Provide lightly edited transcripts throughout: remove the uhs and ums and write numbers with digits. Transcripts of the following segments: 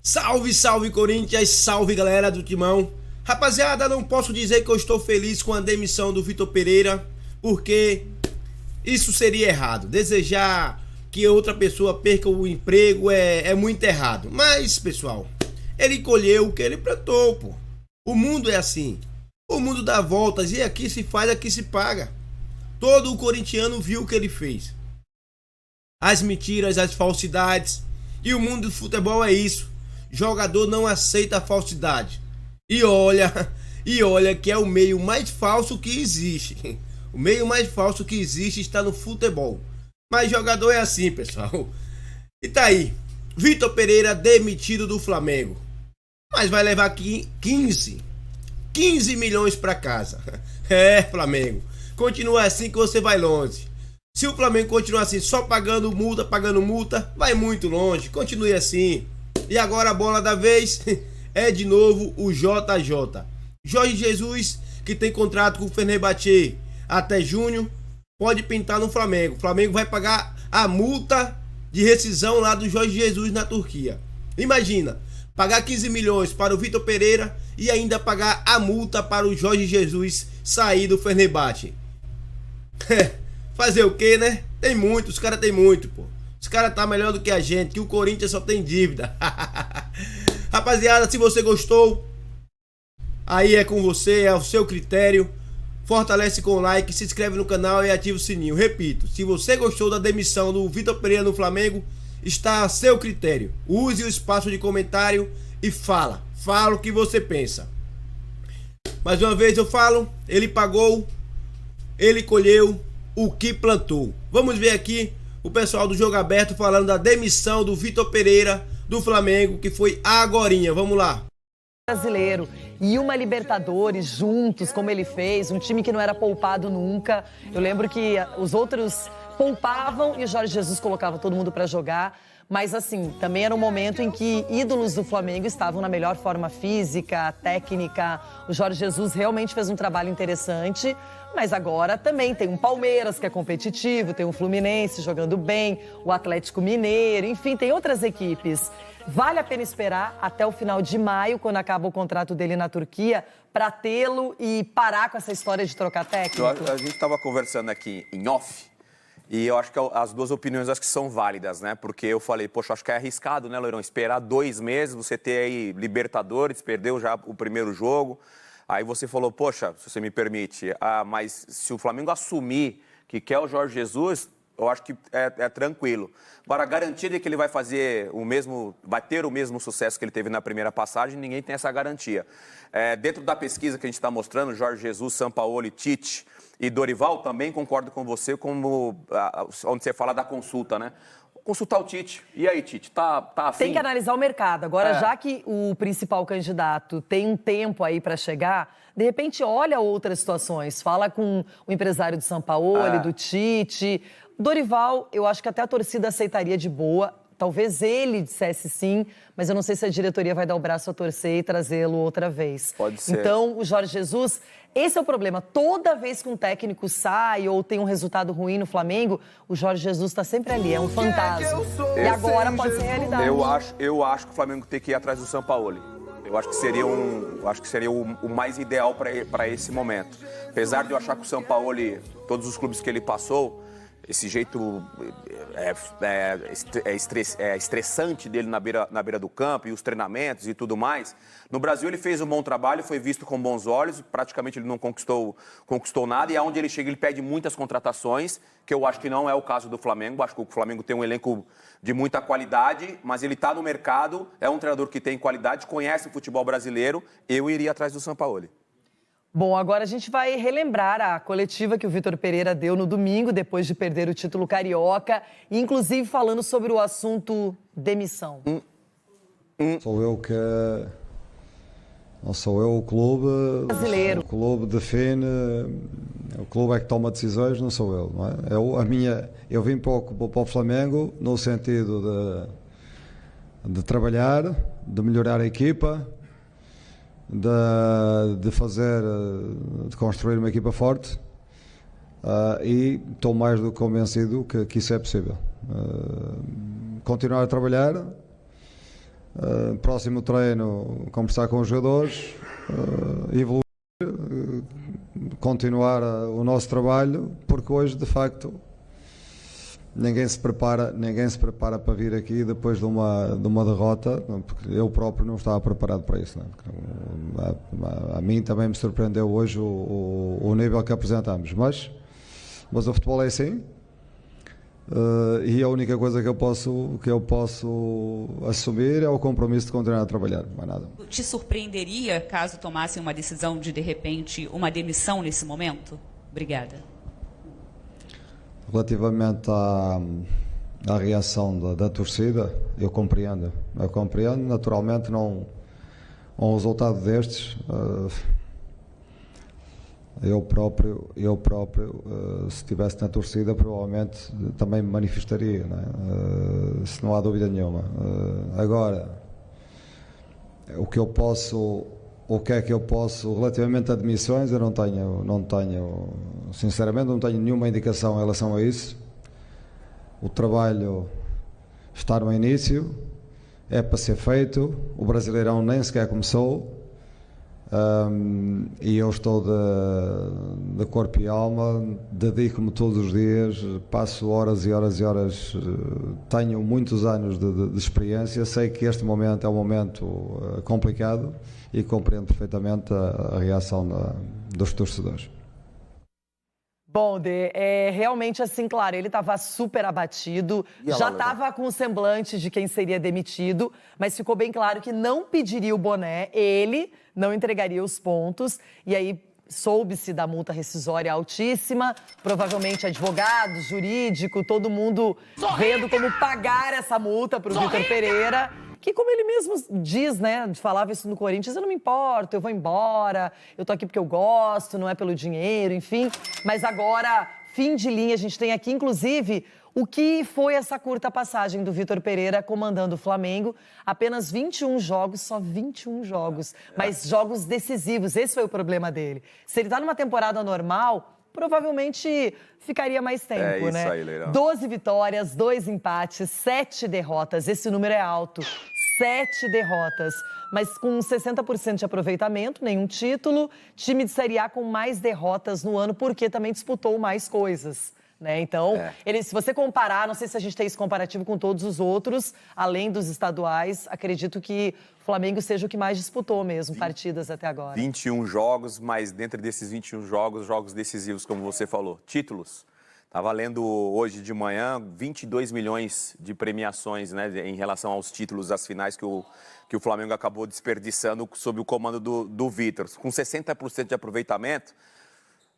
Salve, salve Corinthians, salve galera do Timão. Rapaziada, não posso dizer que eu estou feliz com a demissão do Vitor Pereira, porque isso seria errado. Desejar que outra pessoa perca o emprego é muito errado. Mas, pessoal, ele colheu o que ele plantou, pô. O mundo é assim. O mundo dá voltas e aqui se faz, aqui se paga. Todo o corintiano viu o que ele fez. As mentiras, as falsidades. E o mundo do futebol é isso. Jogador não aceita a falsidade. E olha que é o meio mais falso que existe. O meio mais falso que existe está no futebol. Mas jogador é assim, pessoal. E tá aí, Vitor Pereira demitido do Flamengo. Mas vai levar 15 milhões para casa. É, Flamengo, continua assim que você vai longe. Se o Flamengo continuar assim, só pagando multa, vai muito longe. Continue assim. E agora a bola da vez é de novo o JJ. Jorge Jesus, que tem contrato com o Fenerbahçe até junho, pode pintar no Flamengo. O Flamengo vai pagar a multa de rescisão lá do Jorge Jesus na Turquia. Imagina, pagar 15 milhões para o Vitor Pereira e ainda pagar a multa para o Jorge Jesus sair do Fenerbahçe. Fazer o que, né? Tem muito, os caras tem muito, pô. Os caras tá melhor do que a gente, que o Corinthians só tem dívida. Rapaziada, se você gostou, aí é com você, é o seu critério. Fortalece com o like, se inscreve no canal e ativa o sininho. Repito, se você gostou da demissão do Vitor Pereira no Flamengo, está a seu critério. Use o espaço de comentário e fala o que você pensa. Mais uma vez eu falo, ele pagou, ele colheu o que plantou. Vamos ver aqui o pessoal do Jogo Aberto falando da demissão do Vitor Pereira do Flamengo, que foi agorinha. Vamos lá. Brasileiro e uma Libertadores juntos, como ele fez, um time que não era poupado nunca. Eu lembro que os outros poupavam e o Jorge Jesus colocava todo mundo para jogar. Mas assim, também era um momento em que ídolos do Flamengo estavam na melhor forma física, técnica. O Jorge Jesus realmente fez um trabalho interessante, mas agora também tem um Palmeiras que é competitivo, tem um Fluminense jogando bem, o Atlético Mineiro, enfim, tem outras equipes. Vale a pena esperar até o final de maio, quando acaba o contrato dele na Turquia, para tê-lo e parar com essa história de trocar técnico? A gente estava conversando aqui em off. E eu acho que as duas opiniões acho que são válidas, né? Porque eu falei, poxa, acho que é arriscado, né, Loirão? Esperar 2 meses, você ter aí Libertadores, perdeu já o primeiro jogo. Aí você falou, poxa, se você me permite, mas se o Flamengo assumir que quer o Jorge Jesus, eu acho que é tranquilo. Agora, a garantia de que ele vai fazer vai ter o mesmo sucesso que ele teve na primeira passagem, ninguém tem essa garantia. Dentro da pesquisa que a gente está mostrando, Jorge Jesus, Sampaoli, Tite e Dorival, também concordo com você, onde você fala da consulta, né? Consultar o Tite. E aí, Tite, tá afim? Tem que analisar o mercado. Agora, já que o principal candidato tem um tempo aí para chegar, de repente olha outras situações. Fala com o empresário do Sampaoli, do Tite. Dorival, eu acho que até a torcida aceitaria de boa. Talvez ele dissesse sim, mas eu não sei se a diretoria vai dar o braço a torcer e trazê-lo outra vez. Pode ser. Então, o Jorge Jesus, esse é o problema. Toda vez que um técnico sai ou tem um resultado ruim no Flamengo, o Jorge Jesus está sempre ali, é um fantasma. E agora pode ser realidade. Eu acho que o Flamengo tem que ir atrás do Sampaoli. Eu acho que seria o mais ideal para esse momento. Apesar de eu achar que o Sampaoli, todos os clubes que ele passou, esse jeito estressante dele na beira do campo e os treinamentos e tudo mais. No Brasil ele fez um bom trabalho, foi visto com bons olhos, praticamente ele não conquistou nada e aonde ele chega ele pede muitas contratações, que eu acho que não é o caso do Flamengo. Acho que o Flamengo tem um elenco de muita qualidade, mas ele está no mercado, é um treinador que tem qualidade, conhece o futebol brasileiro, eu iria atrás do Sampaoli. Bom, agora a gente vai relembrar a coletiva que o Vitor Pereira deu no domingo, depois de perder o título carioca, inclusive falando sobre o assunto demissão. Sou eu que... Não sou eu o clube... Brasileiro. O clube define... O clube é que toma decisões, não sou eu, não é? Eu vim para o Flamengo no sentido de trabalhar, de melhorar a equipa, de construir uma equipa forte, e estou mais do que convencido que isso é possível. Continuar a trabalhar, próximo treino, conversar com os jogadores, evoluir, continuar o nosso trabalho, porque hoje, de facto, ninguém se prepara para vir aqui depois de uma derrota, porque eu próprio não estava preparado para isso. A mim também me surpreendeu hoje o nível que apresentamos, mas o futebol é assim. E a única coisa que eu posso assumir é o compromisso de continuar a trabalhar, mais nada. Te surpreenderia caso tomassem uma decisão de repente, uma demissão nesse momento? Obrigada. Relativamente à reação da torcida, eu compreendo. Naturalmente, um resultado destes, eu próprio, se estivesse na torcida, provavelmente também me manifestaria, não é? Se não há dúvida nenhuma. Agora, o que é que eu posso, relativamente a demissões, eu não tenho, sinceramente, não tenho nenhuma indicação em relação a isso. O trabalho está no início, é para ser feito, o Brasileirão nem sequer começou. E eu estou de corpo e alma, dedico-me todos os dias, passo horas e horas e horas, tenho muitos anos de experiência, sei que este momento é um momento complicado e compreendo perfeitamente a reação dos torcedores. Bom, realmente assim, claro, ele estava super abatido, já estava com o semblante de quem seria demitido, mas ficou bem claro que não pediria o boné, ele não entregaria os pontos, e aí soube-se da multa rescisória altíssima, provavelmente advogados, jurídico, todo mundo vendo como pagar essa multa para o Vitor Pereira. Que, como ele mesmo diz, né, falava isso no Corinthians, eu não me importo, eu vou embora, eu tô aqui porque eu gosto, não é pelo dinheiro, enfim. Mas agora, fim de linha, a gente tem aqui, inclusive, o que foi essa curta passagem do Vitor Pereira comandando o Flamengo. Apenas 21 jogos, só 21 jogos, mas jogos decisivos, esse foi o problema dele. Se ele tá numa temporada normal, provavelmente ficaria mais tempo, né? Aí, Leirão. 12 vitórias, 2 empates, 7 derrotas. Esse número é alto. 7 derrotas. Mas com 60% de aproveitamento, nenhum título. Time de Série A com mais derrotas no ano, porque também disputou mais coisas. Né? Então, se você comparar, não sei se a gente tem esse comparativo com todos os outros, além dos estaduais, acredito que o Flamengo seja o que mais disputou mesmo, partidas até agora. 21 jogos, mas dentro desses 21 jogos decisivos, como você falou. Títulos. Estava lendo hoje de manhã 22 milhões de premiações, né, em relação aos títulos das finais que o Flamengo acabou desperdiçando sob o comando do Vitor. Com 60% de aproveitamento,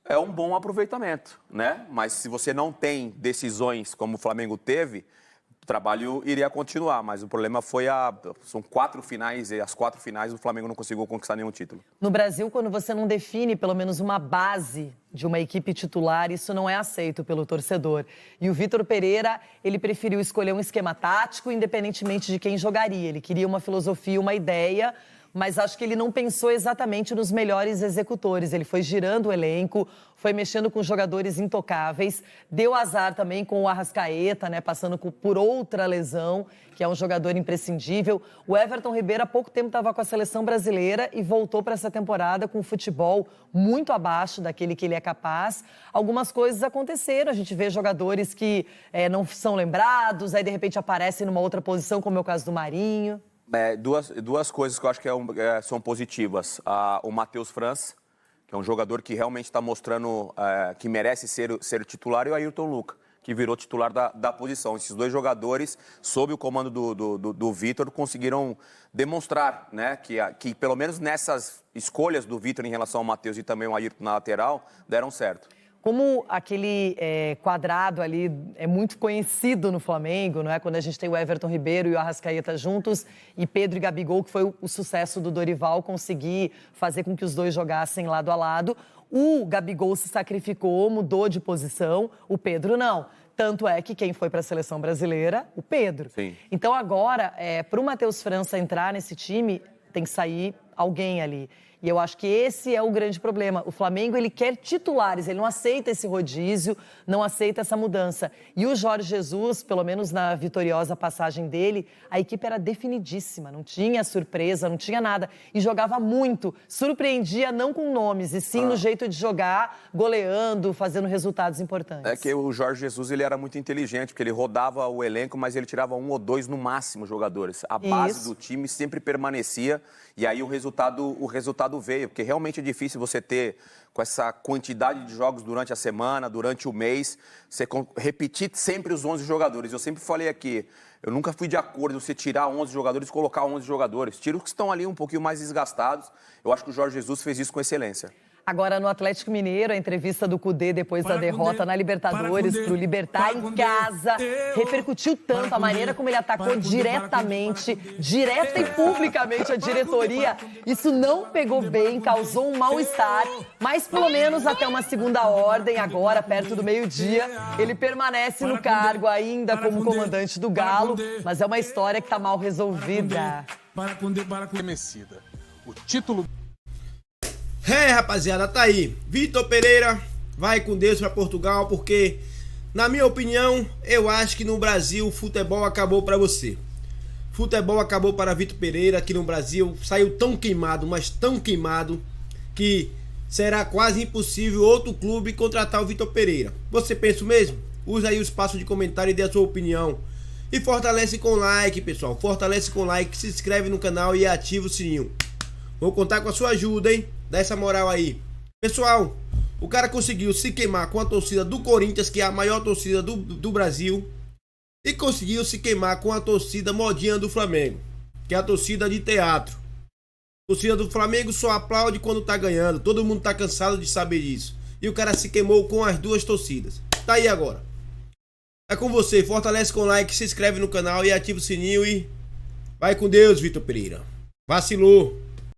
é um bom aproveitamento, né? Mas se você não tem decisões como o Flamengo teve, o trabalho iria continuar. Mas o problema foi são 4 finais e as 4 finais o Flamengo não conseguiu conquistar nenhum título. No Brasil, quando você não define pelo menos uma base de uma equipe titular, isso não é aceito pelo torcedor. E o Vitor Pereira, ele preferiu escolher um esquema tático, independentemente de quem jogaria. Ele queria uma filosofia, uma ideia, mas acho que ele não pensou exatamente nos melhores executores. Ele foi girando o elenco, foi mexendo com jogadores intocáveis, deu azar também com o Arrascaeta, né, passando por outra lesão, que é um jogador imprescindível. O Everton Ribeiro há pouco tempo estava com a seleção brasileira e voltou para essa temporada com um futebol muito abaixo daquele que ele é capaz. Algumas coisas aconteceram, a gente vê jogadores que não são lembrados, aí de repente aparecem numa outra posição, como é o caso do Marinho. Duas coisas que eu acho que são positivas. O Matheus França, que é um jogador que realmente está mostrando que merece ser titular, e o Ayrton Lucas, que virou titular da posição. Esses dois jogadores, sob o comando do Vitor, conseguiram demonstrar, né, que pelo menos nessas escolhas do Vitor em relação ao Matheus e também o Ayrton na lateral, deram certo. Como aquele quadrado ali é muito conhecido no Flamengo, não é? Quando a gente tem o Everton Ribeiro e o Arrascaeta juntos, e Pedro e Gabigol, que foi o sucesso do Dorival, conseguir fazer com que os dois jogassem lado a lado. O Gabigol se sacrificou, mudou de posição, o Pedro não. Tanto é que quem foi para a seleção brasileira? O Pedro. Sim. Então agora, para o Matheus França entrar nesse time, tem que sair alguém ali. E eu acho que esse é o grande problema. O Flamengo, ele quer titulares, ele não aceita esse rodízio, não aceita essa mudança. E o Jorge Jesus, pelo menos na vitoriosa passagem dele, a equipe era definidíssima, não tinha surpresa, não tinha nada. E jogava muito, surpreendia não com nomes, e sim no jeito de jogar, goleando, fazendo resultados importantes. É que o Jorge Jesus, ele era muito inteligente, porque ele rodava o elenco, mas ele tirava 1 ou 2 no máximo jogadores. A base do time sempre permanecia, e aí o resultado veio, porque realmente é difícil você ter, com essa quantidade de jogos durante a semana, durante o mês, você repetir sempre os 11 jogadores. Eu sempre falei aqui, eu nunca fui de acordo você tirar 11 jogadores e colocar 11 jogadores. Tira os que estão ali um pouquinho mais desgastados. Eu acho que o Jorge Jesus fez isso com excelência. Agora, no Atlético Mineiro, a entrevista do Cudê depois da derrota na Libertadores para o Libertad em casa repercutiu tanto a maneira como ele atacou diretamente, direta e publicamente a diretoria. Isso não pegou bem, causou um mal-estar, mas pelo menos até uma segunda ordem, agora perto do meio-dia, ele permanece no cargo ainda como comandante do Galo, mas é uma história que está mal resolvida. O título... Rapaziada, tá aí. Vitor Pereira vai com Deus pra Portugal, porque, na minha opinião, eu acho que no Brasil o futebol acabou pra você. Futebol acabou para Vitor Pereira aqui no Brasil. Saiu tão queimado, mas tão queimado, que será quase impossível outro clube contratar o Vitor Pereira. Você pensa o mesmo? Usa aí o espaço de comentário e dê a sua opinião. E fortalece com like, pessoal. Fortalece com like, se inscreve no canal e ativa o sininho. Vou contar com a sua ajuda, hein? Dá essa moral aí. Pessoal, o cara conseguiu se queimar com a torcida do Corinthians, que é a maior torcida do Brasil. E conseguiu se queimar com a torcida modinha do Flamengo, que é a torcida de teatro. A torcida do Flamengo só aplaude quando tá ganhando. Todo mundo tá cansado de saber disso. E o cara se queimou com as duas torcidas. Tá aí agora. É com você. Fortalece com like, se inscreve no canal e ativa o sininho e... Vai com Deus, Vitor Pereira. Vacilou.